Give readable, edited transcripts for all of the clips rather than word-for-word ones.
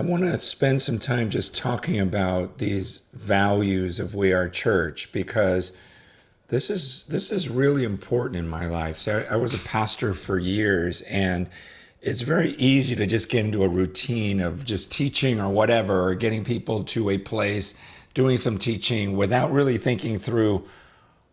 want to spend some time just talking about these values of We Are Church because this is really important in my life. So I was a pastor for years, and it's very easy to just get into a routine of just teaching or whatever, or getting people to a place, doing some teaching without really thinking through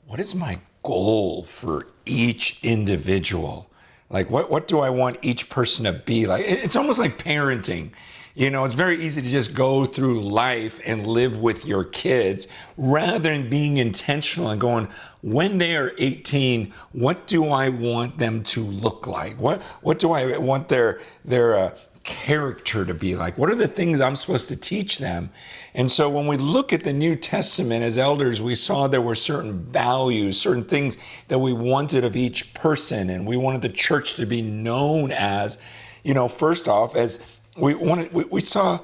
what is my goal for each individual? Like, what do I want each person to be like? It's almost like parenting. It's very easy to just go through life and live with your kids rather than being intentional and going, when they are 18, what do I want them to look like? What do I want their character to be like? What are the things I'm supposed to teach them? And so when we look at the New Testament as elders, we saw there were certain values, certain things that we wanted of each person, and we wanted the church to be known as, first off, as we saw,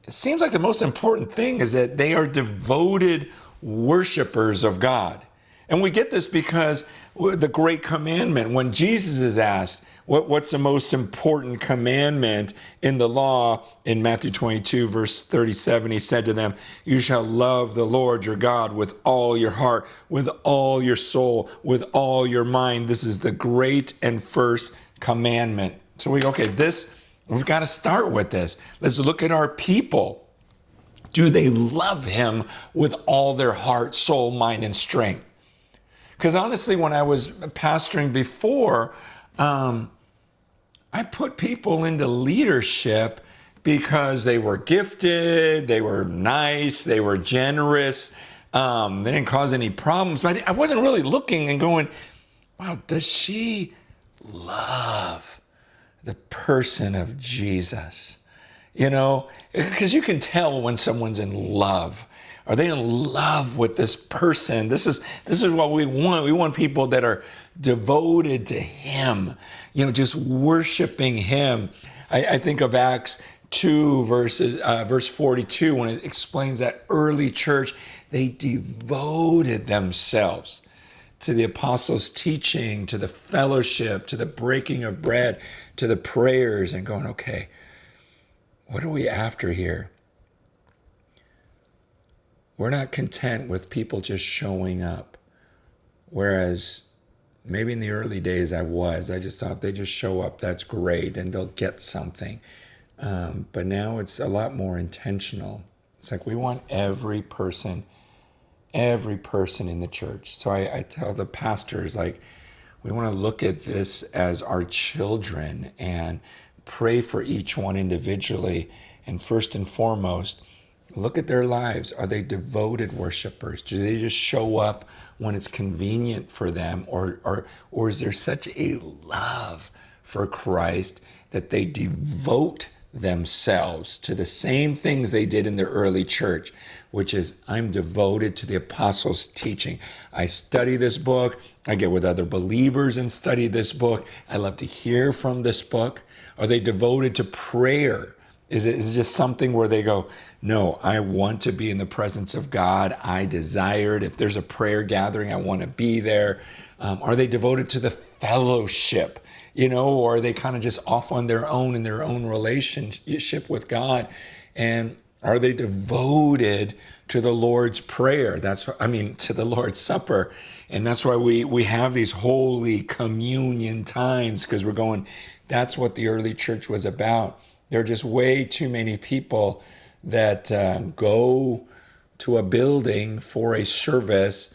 it seems like the most important thing is that they are devoted worshipers of God. And we get this because the great commandment, when Jesus is asked, what's the most important commandment in the law? In Matthew 22, verse 37, he said to them, you shall love the Lord your God with all your heart, with all your soul, with all your mind. This is the great and first commandment. So we've got to start with this. Let's look at our people. Do they love him with all their heart, soul, mind, and strength? Because honestly, when I was pastoring before, I put people into leadership because they were gifted, they were nice, they were generous, they didn't cause any problems. But I wasn't really looking and going, wow, does she love the person of Jesus? Because you can tell when someone's in love. Are they in love with this person? This is what we want. We want people that are devoted to him, just worshiping him. I think of Acts 2, verse 42, when it explains that early church, they devoted themselves to the apostles' teaching, to the fellowship, to the breaking of bread, to the prayers, and going, okay, what are we after here? We're not content with people just showing up. Whereas maybe in the early days I just thought if they just show up, that's great, and they'll get something. But now it's a lot more intentional. It's like we want every person in the church. So I tell the pastors, we want to look at this as our children and pray for each one individually. And first and foremost, look at their lives. Are they devoted worshipers? Do they just show up when it's convenient for them? Or is there such a love for Christ that they devote themselves to the same things they did in the early church, which is, I'm devoted to the apostles' teaching. I study this book. I get with other believers and study this book. I love to hear from this book. Are they devoted to prayer? Is it just something where they go, no, I want to be in the presence of God. I desire it. If there's a prayer gathering, I want to be there. Are they devoted to the fellowship? Or are they kind of just off on their own in their own relationship with God? And are they devoted to the Lord's Prayer? To the Lord's Supper. And that's why we have these holy communion times, because we're going, that's what the early church was about. There are just way too many people that go to a building for a service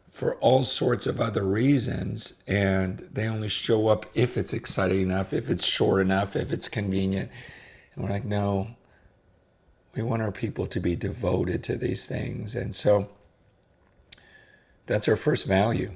for all sorts of other reasons, and they only show up if it's exciting enough, if it's short enough, if it's convenient. And we're like, no, we want our people to be devoted to these things. And so that's our first value.